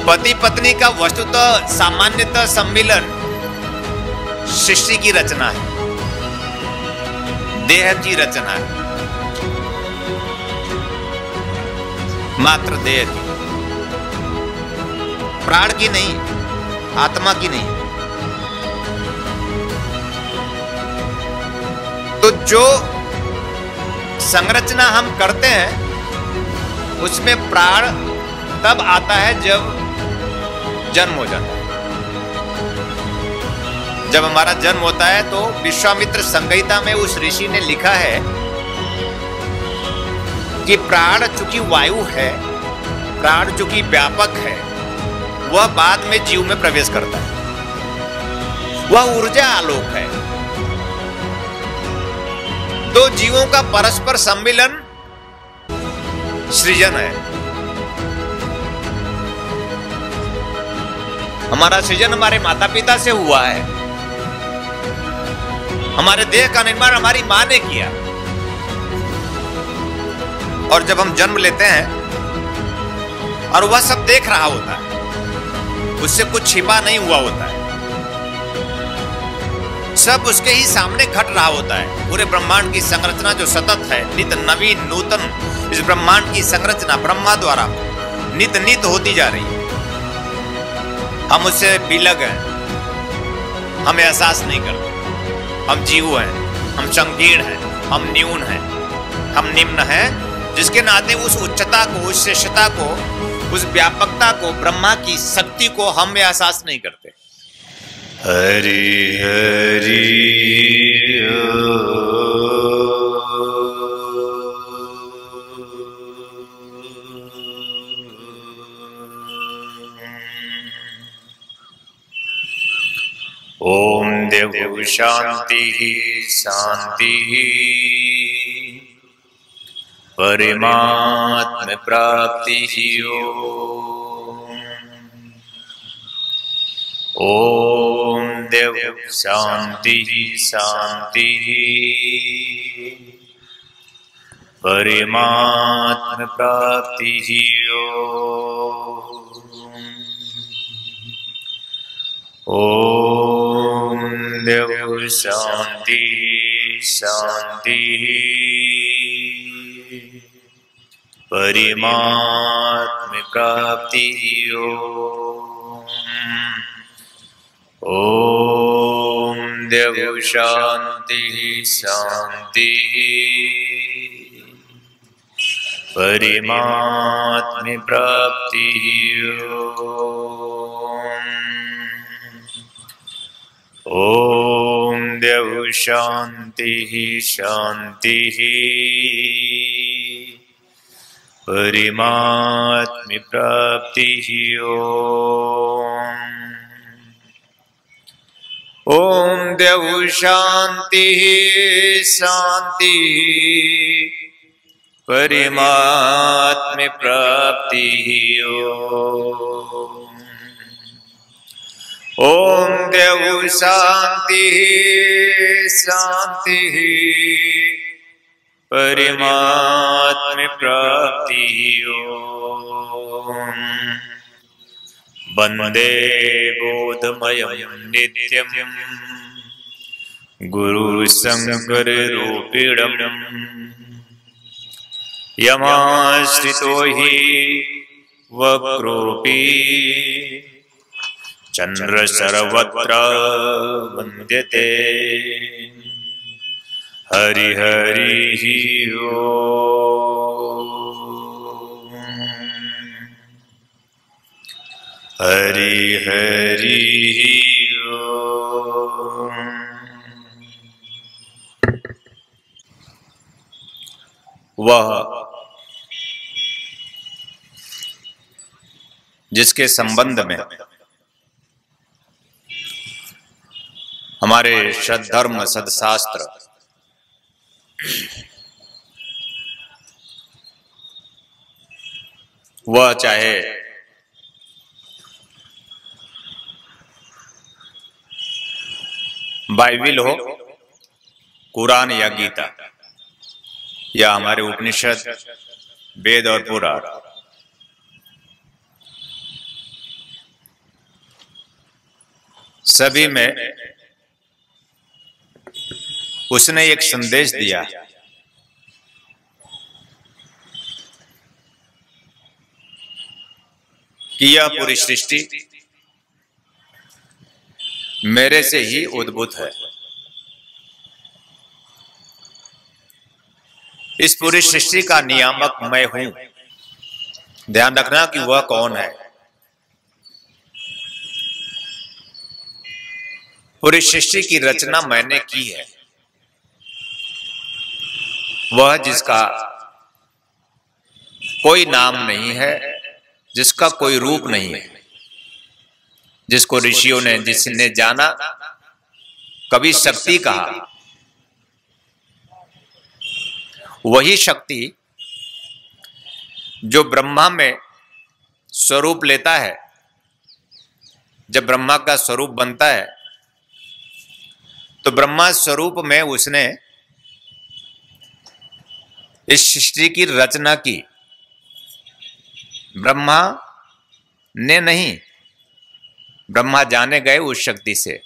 पति पत्नी का वस्तुतः सामान्यतः सम्मिलन सृष्टि की रचना है, देह की रचना है, मात्र देह की, प्राण की नहीं, आत्मा की नहीं। तो जो संरचना हम करते हैं उसमें प्राण तब आता है जब जन्म हो जाता है। जब हमारा जन्म होता है तो विश्वामित्र संहिता में उस ऋषि ने लिखा है कि प्राण चूंकि वायु है, प्राण चूंकि व्यापक है, वह बाद में जीव में प्रवेश करता है, वह ऊर्जा आलोक है। दो जीवों का परस्पर सम्मिलन सृजन है। हमारा सृजन हमारे माता पिता से हुआ है, हमारे देह का निर्माण हमारी मां ने किया। और जब हम जन्म लेते हैं और वह सब देख रहा होता है, उससे कुछ छिपा नहीं हुआ होता है, सब उसके ही सामने घट रहा होता है। पूरे ब्रह्मांड की संरचना जो सतत है, नित नवीन नूतन, इस ब्रह्मांड की संरचना ब्रह्मा द्वारा नित नित होती जा रही है। हम उससे विलग हैं, हमें एहसास नहीं करते। हम जीव हैं, हम संकीर्ण हैं, हम न्यून हैं, हम निम्न हैं, जिसके नाते उस उच्चता को, उस श्रेष्ठता को, उस व्यापकता को, ब्रह्मा की शक्ति को हम एहसास नहीं करते। हरि हरि ओम देव शांति शांति परमात्म प्राप्ति ओम देव शांति शांति परमात्म प्राप्ति ओम देव शांति शांति परमात्म प्राप्ति ओम देव शांति शांति परमात्म प्राप्ति ओम देव शांति शांति परमात्म प्राप्ति ओम देव शांति शांति परमात्म प्राप्ति ओम देव शांति शांति परमात्म प्राप्ति वंदे बोधमयं नित्यं गुरु शंकर रूपिणं यमाश्रितो हि वक्रोऽपि चंद्र सर्वत्र वंद्यते हरि हरि ओम हरि हरि ओम। वह जिसके संबंध में हमारे सद्धर्म सदशास्त्र वह चाहे बाइबिल हो, कुरान या गीता, या हमारे उपनिषद, वेद और पुराण, सभी में उसने एक संदेश दिया कि यह पूरी सृष्टि मेरे से ही उद्भूत है। इस पूरी सृष्टि का नियामक मैं हूं। ध्यान रखना कि वह कौन है। पूरी सृष्टि की रचना मैंने की है। वह जिसका कोई नाम नहीं है, जिसका कोई रूप नहीं है, जिसको ऋषियों ने जिसने जाना कभी शक्ति कहा, वही शक्ति जो ब्रह्मा में स्वरूप लेता है। जब ब्रह्मा का स्वरूप बनता है तो ब्रह्मा स्वरूप में उसने इस सृष्टि की रचना की। ब्रह्मा ने नहीं, ब्रह्मा जाने गए उस शक्ति से।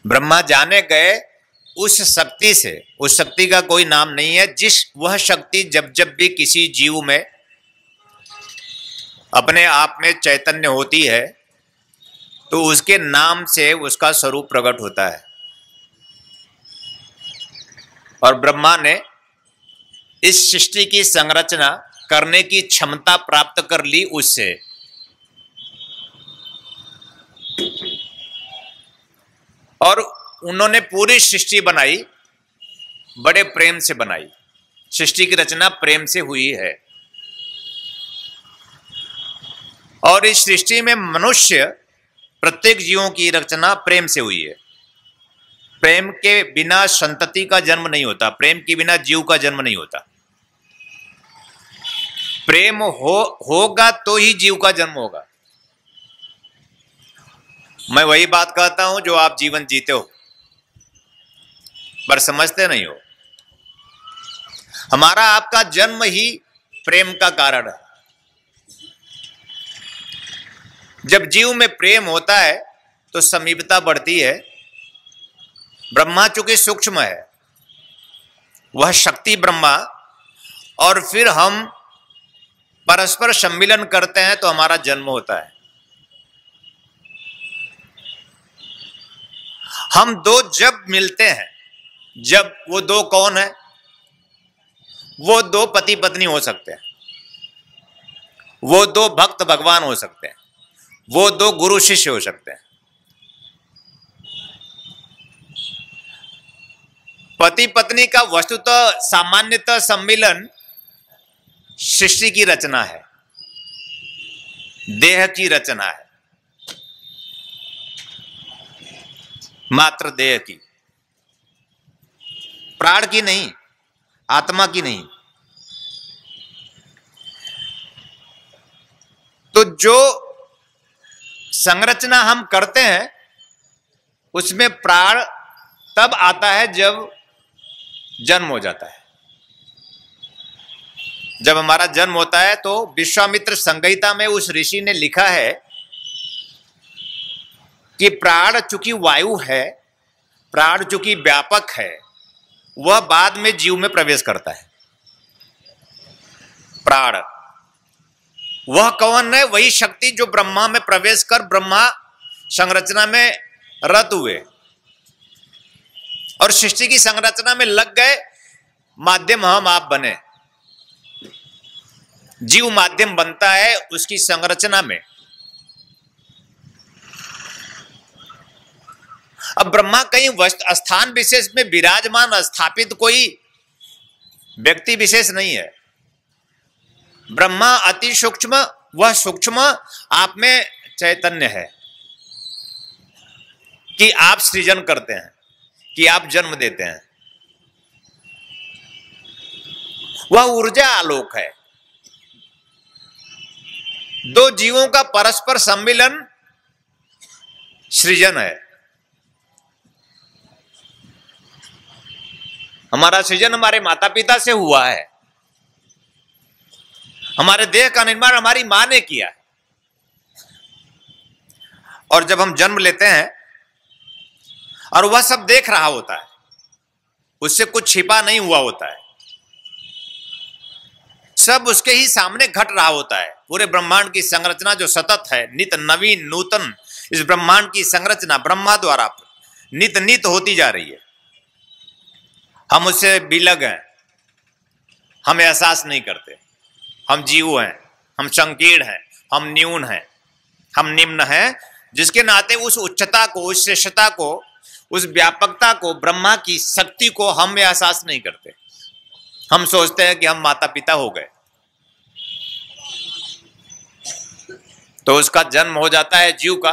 ब्रह्मा जाने गए उस शक्ति से। उस शक्ति का कोई नाम नहीं है। वह शक्ति जब जब भी किसी जीव में अपने आप में चैतन्य होती है तो उसके नाम से उसका स्वरूप प्रकट होता है। और ब्रह्मा ने इस सृष्टि की संरचना करने की क्षमता प्राप्त कर ली उससे। और उन्होंने पूरी सृष्टि बनाई, बड़े प्रेम से बनाई। सृष्टि की रचना प्रेम से हुई है। और इस सृष्टि में मनुष्य, प्रत्येक जीवों की रचना प्रेम से हुई है। प्रेम के बिना संतति का जन्म नहीं होता। प्रेम के बिना जीव का जन्म नहीं होता। प्रेम होगा तो ही जीव का जन्म होगा। मैं वही बात कहता हूं जो आप जीवन जीते हो पर समझते नहीं हो। हमारा आपका जन्म ही प्रेम का कारण है। जब जीव में प्रेम होता है तो समीपता बढ़ती है। ब्रह्मा चूंकि सूक्ष्म है, वह शक्ति ब्रह्मा, और फिर हम परस्पर सम्मिलन करते हैं तो हमारा जन्म होता है। हम दो जब मिलते हैं, जब वो दो कौन है? वो दो पति पत्नी हो सकते हैं, वो दो भक्त भगवान हो सकते हैं, वो दो गुरु शिष्य हो सकते हैं। पति पत्नी का वस्तुतः सामान्यतः सम्मिलन सृष्टि की रचना है, देह की रचना है, मात्र देह की, प्राण की नहीं, आत्मा की नहीं। तो जो संरचना हम करते हैं उसमें प्राण तब आता है जब जन्म हो जाता है। जब हमारा जन्म होता है तो विश्वामित्र संहिता में उस ऋषि ने लिखा है कि प्राण चूंकि वायु है, प्राण चूंकि व्यापक है, वह बाद में जीव में प्रवेश करता है। प्राण वह कौन है? वही शक्ति जो ब्रह्मा में प्रवेश कर ब्रह्मा संरचना में रत हुए और सृष्टि की संरचना में लग गए। माध्यम हम आप बने। जीव माध्यम बनता है उसकी संरचना में। अब ब्रह्मा कहीं स्थान विशेष में विराजमान स्थापित कोई व्यक्ति विशेष नहीं है। ब्रह्मा अति सूक्ष्म, वह सूक्ष्म आप में चैतन्य है कि आप सृजन करते हैं, कि आप जन्म देते हैं। वह ऊर्जा आलोक है। दो जीवों का परस्पर सम्मिलन सृजन है। हमारा सृजन हमारे माता पिता से हुआ है। हमारे देह का निर्माण हमारी मां ने किया है। और जब हम जन्म लेते हैं और वह सब देख रहा होता है, उससे कुछ छिपा नहीं हुआ होता है, सब उसके ही सामने घट रहा होता है। पूरे ब्रह्मांड की संरचना जो सतत है, नित नवीन नूतन, इस ब्रह्मांड की संरचना ब्रह्मा द्वारा नित नित होती जा रही है। हम उससे विलग हैं, हम एहसास नहीं करते। हम जीव हैं, हम संकीर्ण हैं, हम न्यून हैं, हम निम्न हैं, जिसके नाते उस उच्चता को, उस श्रेष्ठता को, उस व्यापकता को, ब्रह्मा की शक्ति को हम एहसास नहीं करते। हम सोचते हैं कि हम माता पिता हो गए, तो उसका जन्म हो जाता है जीव का,